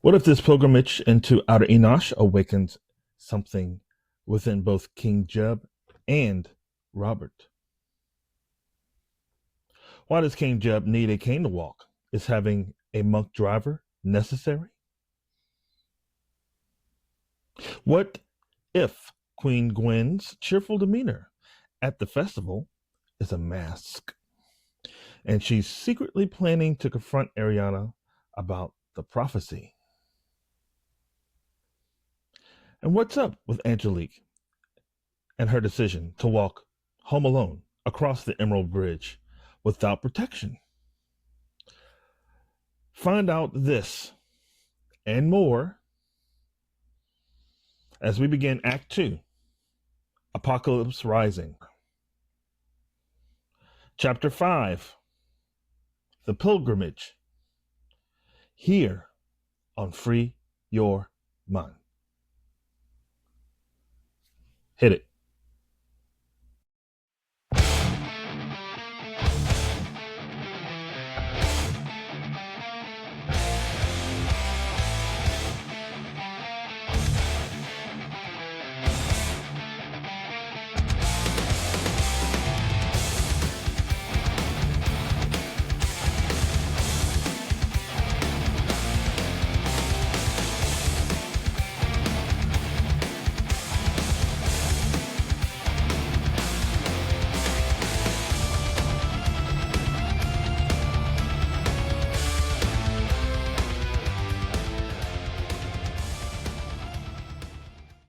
What if this pilgrimage into Outer Enosh awakens something within both King Jeb and Robert? Why does King Jeb need a cane to walk? Is having a monk driver necessary? What if Queen Gwen's cheerful demeanor at the festival is a mask, and she's secretly planning to confront Erionna about the prophecy? And what's up with Anjelique and her decision to walk home alone across the Emerald Bridge without protection? Find out this and more as we begin Act 2, Apocalypse Rising. Chapter 5, The Pilgrimage, here on Free Your Mind. Hit it.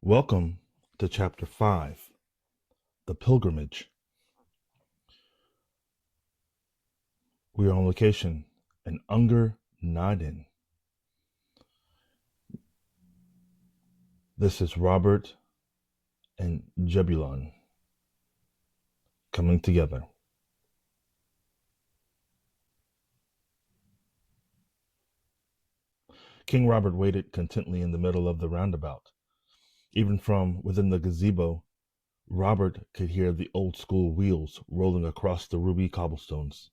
Welcome to Chapter 5, The Pilgrimage. We are on location in Unger, Nhodend. This is Robert and Jebølon coming together. King Robert waited contently in the middle of the roundabout. Even from within the gazebo, Robert could hear the old-school wheels rolling across the ruby cobblestones.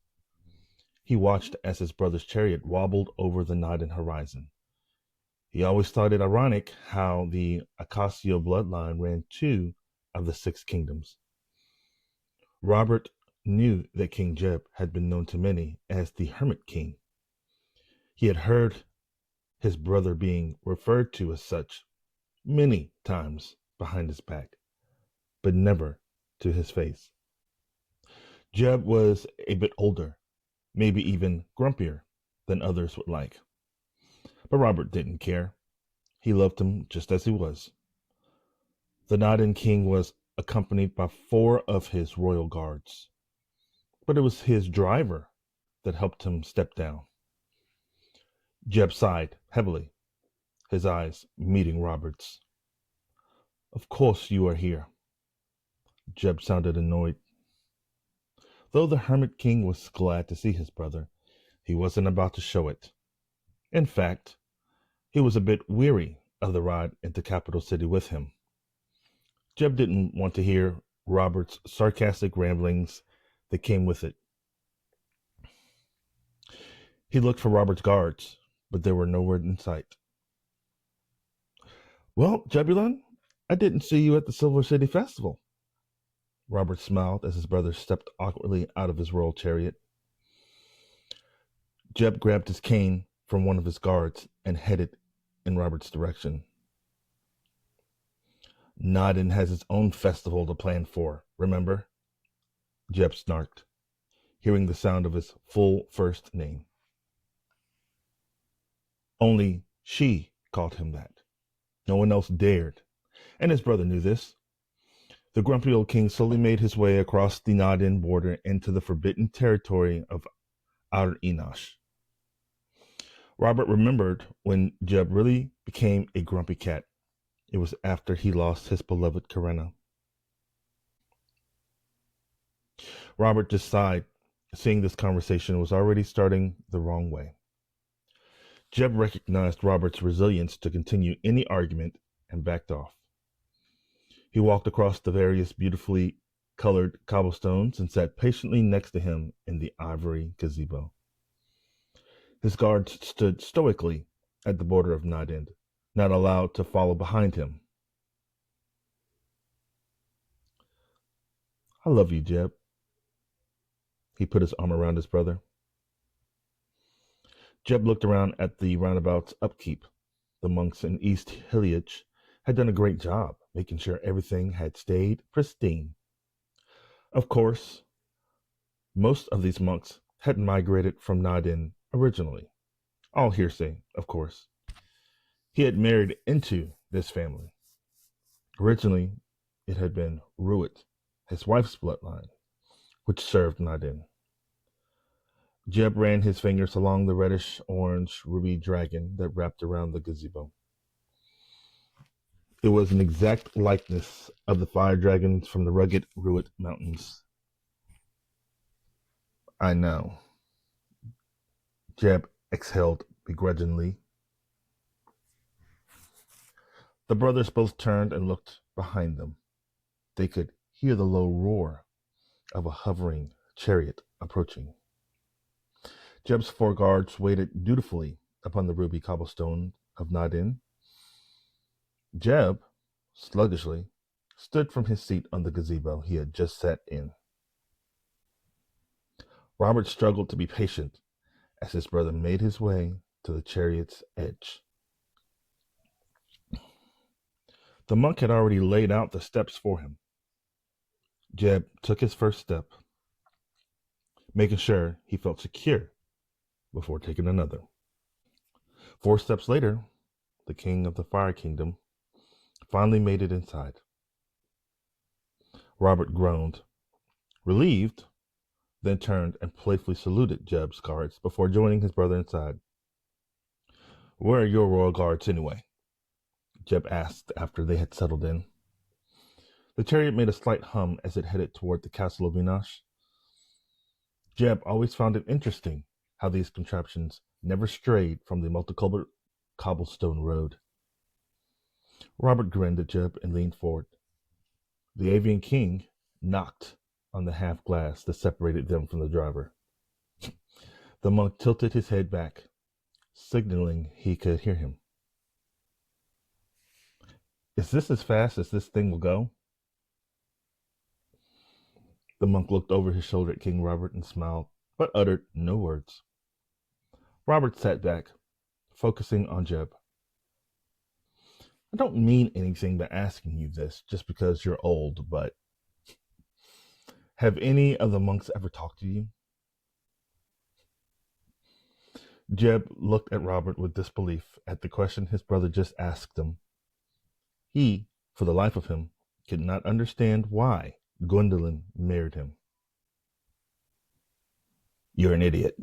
He watched as his brother's chariot wobbled over the Nhodend horizon. He always thought it ironic how the Acacio bloodline ran 2 of the 6 kingdoms. Robert knew that King Jeb had been known to many as the Hermit King. He had heard his brother being referred to as such many times behind his back, but never to his face. Jeb was a bit older, maybe even grumpier than others would like. But Robert didn't care. He loved him just as he was. The Nhodend King was accompanied by 4 of his royal guards, but it was his driver that helped him step down. Jeb sighed heavily, his eyes meeting Robert's. Of course you are here. Jeb sounded annoyed. Though the Hermit King was glad to see his brother, he wasn't about to show it. In fact, he was a bit weary of the ride into Capital City with him. Jeb didn't want to hear Robert's sarcastic ramblings that came with it. He looked for Robert's guards, but they were nowhere in sight. Well, Jebølon, I didn't see you at the Silver City Festival. Robert smiled as his brother stepped awkwardly out of his royal chariot. Jeb grabbed his cane from one of his guards and headed in Robert's direction. Nhodend has its own festival to plan for, remember? Jeb snarked, hearing the sound of his full first name. Only she called him that. No one else dared, and his brother knew this. The grumpy old king slowly made his way across the Nhodend border into the forbidden territory of Outer Enosh. Robert remembered when Jeb really became a grumpy cat. It was after he lost his beloved Erionna. Robert just sighed, seeing this conversation was already starting the wrong way. Jeb recognized Robert's resilience to continue any argument and backed off. He walked across the various beautifully colored cobblestones and sat patiently next to him in the ivory gazebo. His guards stood stoically at the border of Nhodend, not allowed to follow behind him. I love you, Jeb. He put his arm around his brother. Jeb looked around at the roundabout's upkeep. The monks in East Hiliach had done a great job making sure everything had stayed pristine. Of course, most of these monks had migrated from Nhodend originally. All hearsay, of course. He had married into this family. Originally, it had been Ruit, his wife's bloodline, which served Nhodend. Jeb ran his fingers along the reddish-orange ruby dragon that wrapped around the gazebo. It was an exact likeness of the fire dragons from the rugged Ruit Mountains. I know. Jeb exhaled begrudgingly. The brothers both turned and looked behind them. They could hear the low roar of a hovering chariot approaching. Jeb's 4 guards waited dutifully upon the ruby cobblestone of Nhodend. Jeb, sluggishly, stood from his seat on the gazebo he had just sat in. Robert struggled to be patient as his brother made his way to the chariot's edge. The monk had already laid out the steps for him. Jeb took his first step, making sure he felt secure before taking another. 4 steps later, the king of the Fire Kingdom finally made it inside. Robert groaned, relieved, then turned and playfully saluted Jeb's guards before joining his brother inside. "Where are your royal guards anyway?" Jeb asked after they had settled in. The chariot made a slight hum as it headed toward the castle of Enosh. Jeb always found it interesting how these contraptions never strayed from the multicolored cobblestone road. Robert grinned at Jeb and leaned forward. The avian king knocked on the half glass that separated them from the driver. The monk tilted his head back, signaling he could hear him. "Is this as fast as this thing will go?" The monk looked over his shoulder at King Robert and smiled, but uttered no words. Robert sat back, focusing on Jeb. "I don't mean anything by asking you this just because you're old, but have any of the monks ever talked to you?" Jeb looked at Robert with disbelief at the question his brother just asked him. He, for the life of him, could not understand why Gwendolyn married him. "You're an idiot."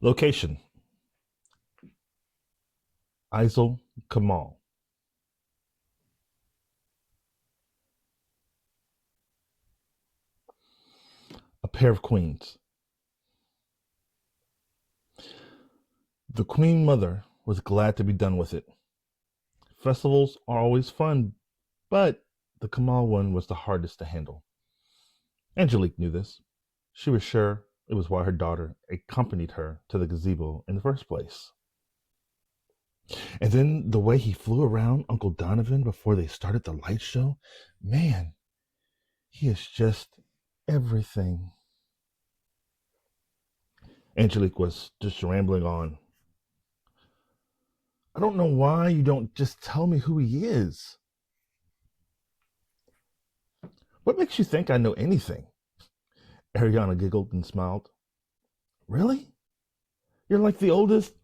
Location: Eisle, Camaal. A pair of queens. The Queen Mother was glad to be done with it. Festivals are always fun, but the Camaal one was the hardest to handle. Anjelique knew this. She was sure it was why her daughter accompanied her to the gazebo in the first place. And then the way he flew around Uncle Donovan before they started the light show, man, he is just everything. Anjelique was just rambling on. "I don't know why you don't just tell me who he is." "What makes you think I know anything?" Erionna giggled and smiled. "Really? You're like the oldest?"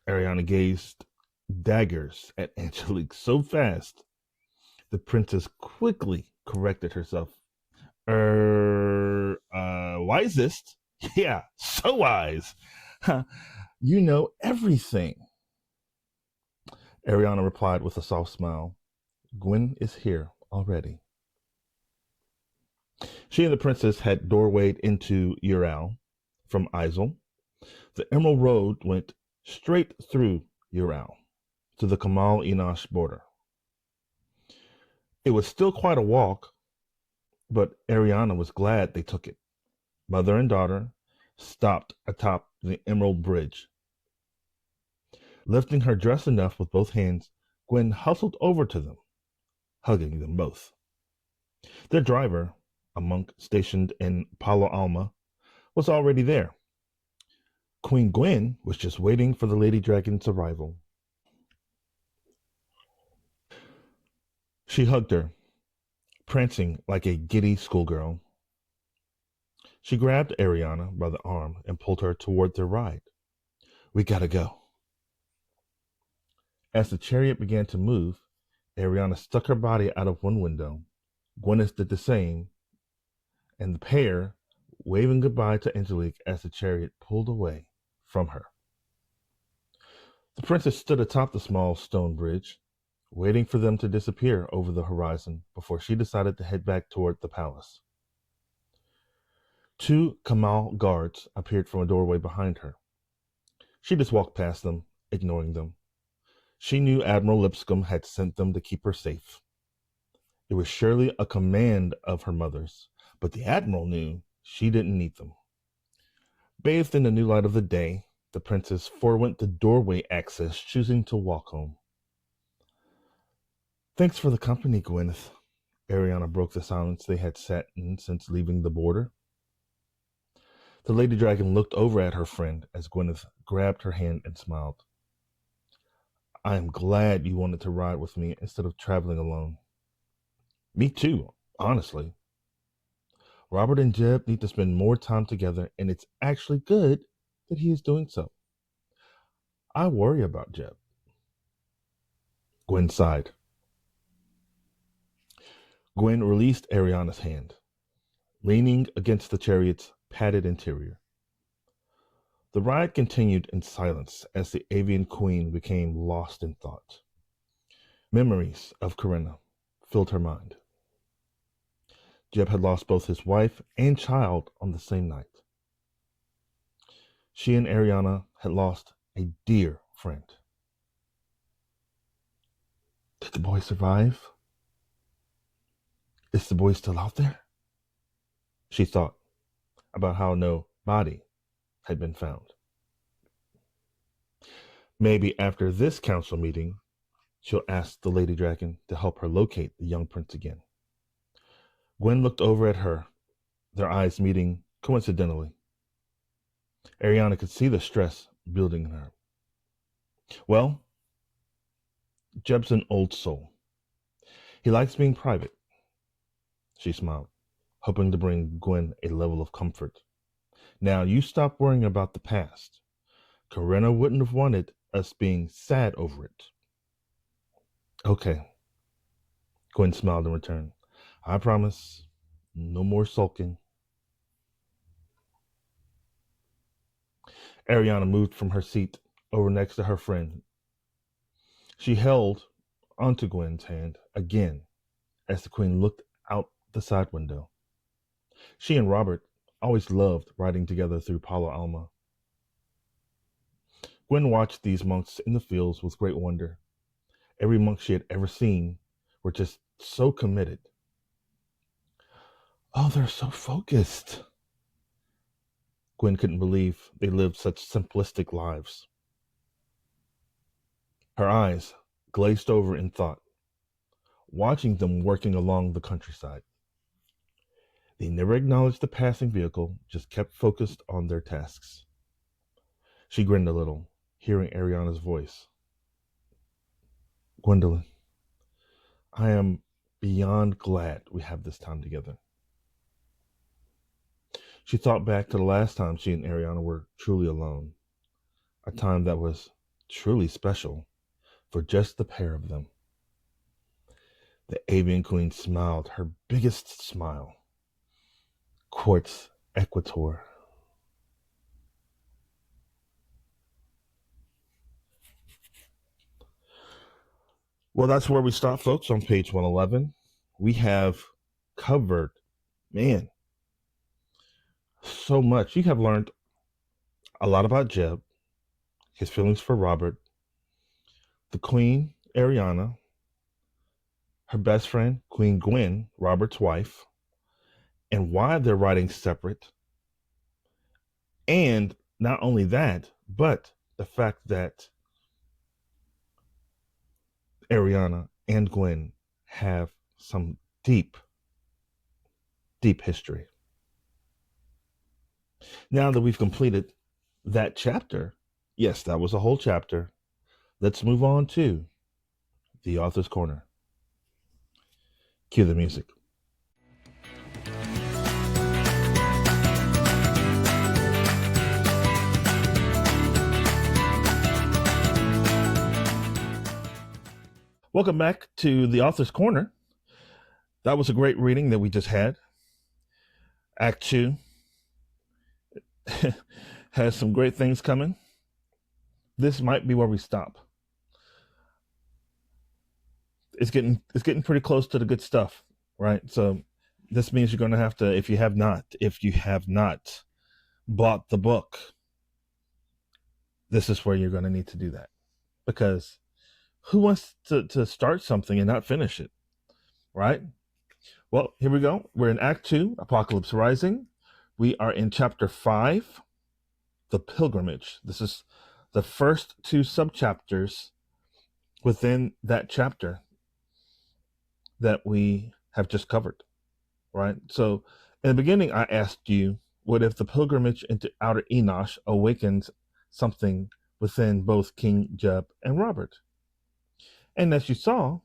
Erionna gazed daggers at Anjelique so fast, the princess quickly corrected herself. Wisest? Yeah, so wise. You know everything." Erionna replied with a soft smile. "Gwen is here already." She and the princess had doorwayed into Ural from Eisle. The Emerald Road went straight through Ural to the Camaal Enosh border. It was still quite a walk, but Erionna was glad they took it. mother and daughter, stopped atop the emerald bridge. Lifting her dress enough with both hands, Gwen hustled over to them, hugging them both. Their driver, a monk stationed in Palo Alma, was already there. Queen Gwen was just waiting for the Lady Dragon's arrival. She hugged her, prancing like a giddy schoolgirl. She grabbed Erionna by the arm and pulled her toward their ride. We gotta go. As the chariot began to move, Erionna stuck her body out of one window. Gwenyth did the same, and the pair, waving goodbye to Anjelique as the chariot pulled away from her. The princess stood atop the small stone bridge, waiting for them to disappear over the horizon before she decided to head back toward the palace. Two Camaal guards appeared from a doorway behind her. She just walked past them, ignoring them. She knew Admiral Lipscomb had sent them to keep her safe. It was surely a command of her mother's, but the Admiral knew she didn't need them. Bathed in the new light of the day, the princess forewent the doorway access, choosing to walk home. Thanks for the company, Gwenyth. Erionna broke the silence they had sat in since leaving the border. The Lady Dragon looked over at her friend as Gwenyth grabbed her hand and smiled. I am glad you wanted to ride with me instead of traveling alone. Me too, honestly. Robert and Jeb need to spend more time together, and it's actually good that he is doing so. I worry about Jeb. Gwen sighed. Gwen released Erionna's hand, leaning against the chariot's padded interior. The ride continued in silence as the avian queen became lost in thought. Memories of Corinna filled her mind. Jeb had lost both his wife and child on the same night. She and Erionna had lost a dear friend. Did the boy survive? Is the boy still out there? She thought about how no body had been found. Maybe after this council meeting, she'll ask the Lady Dragon to help her locate the young prince again. Gwen looked over at her, their eyes meeting coincidentally. Erionna could see the stress building in her. Well, Jeb's an old soul. He likes being private. She smiled, hoping to bring Gwen a level of comfort. Now you stop worrying about the past. Corinna wouldn't have wanted us being sad over it. Okay. Gwen smiled in return. I promise. No more sulking. Erionna moved from her seat over next to her friend. She held onto Gwen's hand again as the queen looked out the side window. She and Robert always loved riding together through Palo Alma. Gwen watched these monks in the fields with great wonder. Every monk she had ever seen were just so committed. Oh, they're so focused. Gwen couldn't believe they lived such simplistic lives. Her eyes glazed over in thought, watching them working along the countryside. They never acknowledged the passing vehicle, just kept focused on their tasks. She grinned a little, hearing Erionna's voice. Gwendolyn, I am beyond glad we have this time together. She thought back to the last time she and Erionna were truly alone, a time that was truly special for just the pair of them. The avian queen smiled her biggest smile. Quartz Equator. Well, that's where we stop, folks, on page 111. We have covered, man, so much. You have learned a lot about Jeb, his feelings for Robert, the queen, Erionna, her best friend, Queen Gwen, Robert's wife, and why they're riding separate, And not only that, but the fact that Erionna and Gwen have some deep, deep history. Now that we've completed that chapter, yes, that was a whole chapter. Let's move on to the author's corner. Cue the music. Welcome back to the author's corner. That was a great reading that we just had. Act 2 has some great things coming. This might be where we stop. It's getting pretty close to the good stuff, right? So this means you're going to have to, if you have not bought the book, this is where you're going to need to do that, because who wants to start something and not finish it, right? Well, here we go. We're in Act 2, Apocalypse Rising. We are in Chapter 5, The Pilgrimage. This is the first 2 subchapters within that chapter that we have just covered, right? So in the beginning, I asked you, what if the pilgrimage into Outer Enosh awakens something within both King Jeb and Robert? And as you saw,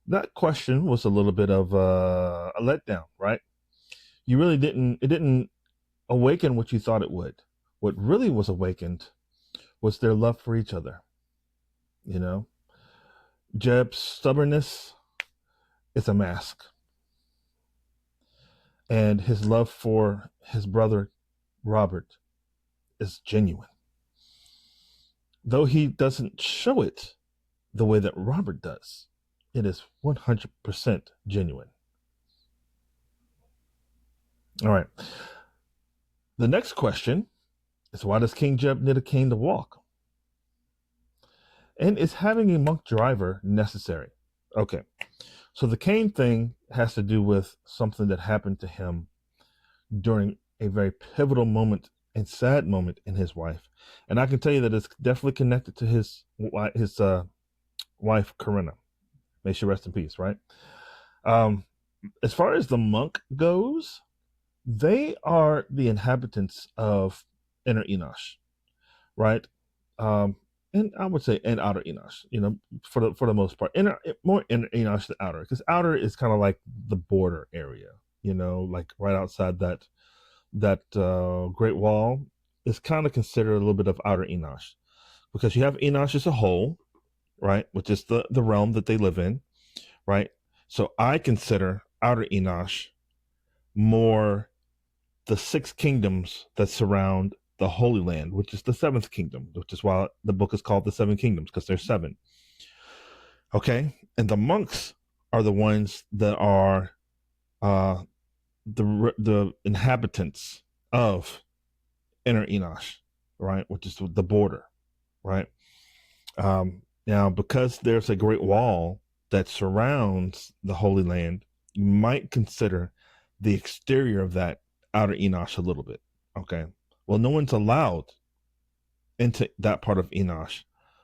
that question was a little bit of a letdown, right? It didn't awaken what you thought it would. What really was awakened was their love for each other. You know, Jeb's stubbornness is a mask, and his love for his brother Robert is genuine. Though he doesn't show it the way that Robert does, it is 100% genuine. All right. The next question is, why does King Jeb need a cane to walk? And is having a monk driver necessary? Okay. So the cane thing has to do with something that happened to him during a very pivotal moment and sad moment in his life. And I can tell you that it's definitely connected to his wife, Corinna. May she rest in peace, right? As far as the monk goes, they are the inhabitants of Inner Enosh, right? And I would say in Outer Enosh, for the most part, more Inner Enosh than Outer, because Outer is kind of like the border area, like right outside that Great Wall is kind of considered a little bit of Outer Enosh, because you have Enosh as a whole, right, which is the realm that they live in, right? So I consider Outer Enosh more the 6 kingdoms that surround the Holy Land, which is the 7th kingdom, which is why the book is called the 7 kingdoms, because there's 7. Okay, and the monks are the ones that are the inhabitants of Inner Enosh, right, which is the border, right? Now, because there's a great wall that surrounds the Holy Land, you might consider the exterior of that Outer Enosh a little bit. Okay. Well, no one's allowed into that part of Enosh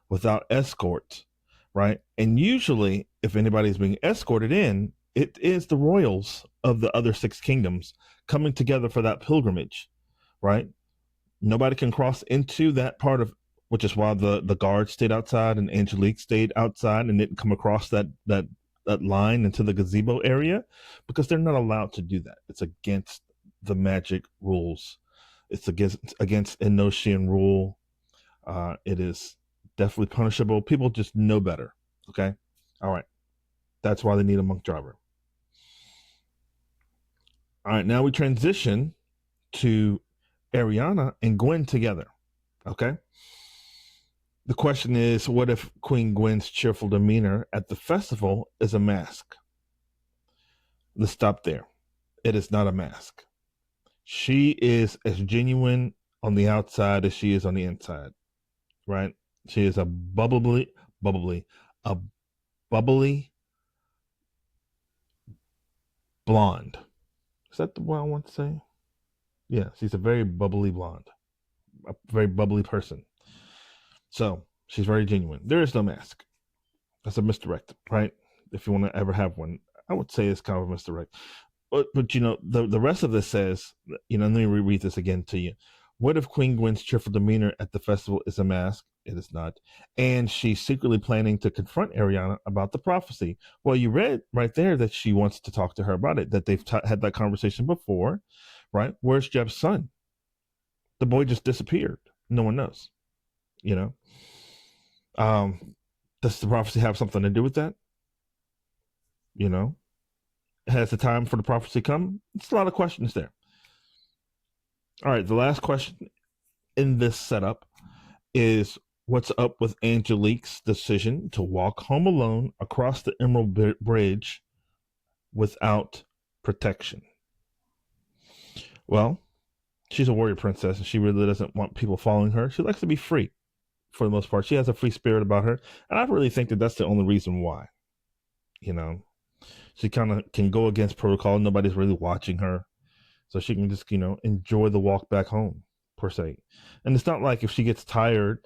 without escort, right? And usually, if anybody's being escorted in, it is the royals of the other 6 kingdoms coming together for that pilgrimage, right? Nobody can cross into that part of, which is why the guards stayed outside and Anjelique stayed outside and didn't come across that line into the gazebo area, because they're not allowed to do that. It's against the magic rules. It's against Enoshian rule. It is definitely punishable. People just know better. Okay, all right. That's why they need a monk driver. All right, now we transition to Erionna and Gwen together. Okay. The question is, what if Queen Gwen's cheerful demeanor at the festival is a mask? Let's stop there. It is not a mask. She is as genuine on the outside as she is on the inside, right? She is a bubbly blonde. Is that the one I want to say? Yeah, she's a very bubbly blonde, a very bubbly person. So she's very genuine. There is no mask. That's a misdirect, right? If you want to ever have one, I would say it's kind of a misdirect. But the rest of this says, let me reread this again to you. What if Queen Gwen's cheerful demeanor at the festival is a mask? It is not. And she's secretly planning to confront Erionna about the prophecy. Well, you read right there that she wants to talk to her about it, that they've had that conversation before, right? Where's Jeb's son? The boy just disappeared. No one knows, you know? Does the prophecy have something to do with that? You know? Has the time for the prophecy come? It's a lot of questions there. All right, the last question in this setup is what's up with Anjelique's decision to walk home alone across the Emerald Bridge without protection? Well, she's a warrior princess and she really doesn't want people following her. She likes to be free for the most part. She has a free spirit about her. And I really think that that's the only reason why. She kind of can go against protocol. Nobody's really watching her. So she can just, enjoy the walk back home, per se. And it's not like if she gets tired,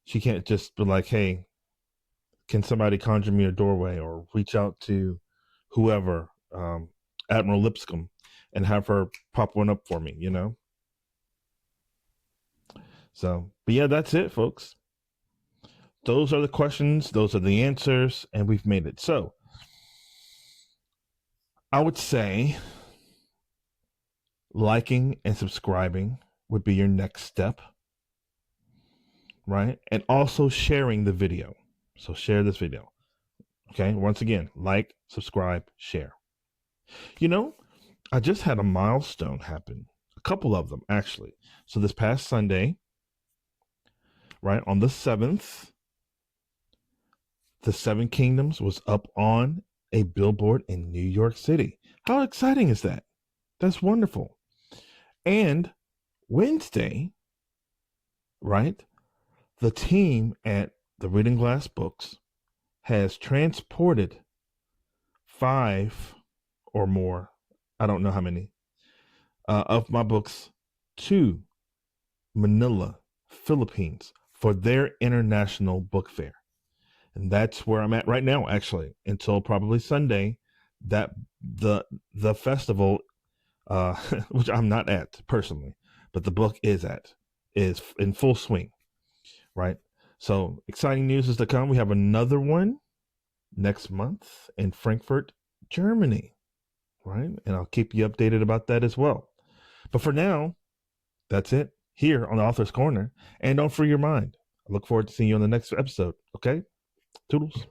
she can't just be like, hey, can somebody conjure me a doorway or reach out to whoever, Admiral Lipscomb, and have her pop one up for me, So, but yeah, that's it, folks. Those are the questions. Those are the answers. And we've made it. So, I would say liking and subscribing would be your next step, right? And also sharing the video. So share this video. Okay, once again, like, subscribe, share. I just had a milestone happen. A couple of them, actually. So this past Sunday, right, on the 7th, the Seven Kingdoms was up on a billboard in New York City. How exciting is that? That's wonderful. And Wednesday, right, the team at the Reading Glass Books has transported 5 or more, I don't know how many, of my books to Manila, Philippines for their international book fair. And that's where I'm at right now, actually, until probably Sunday, that the festival, which I'm not at personally, but the book is in full swing, right? So exciting news is to come. We have another one next month in Frankfurt, Germany, right? And I'll keep you updated about that as well. But for now, that's it here on the Author's Corner. And don't free your mind. I look forward to seeing you on the next episode. Okay? Toodles.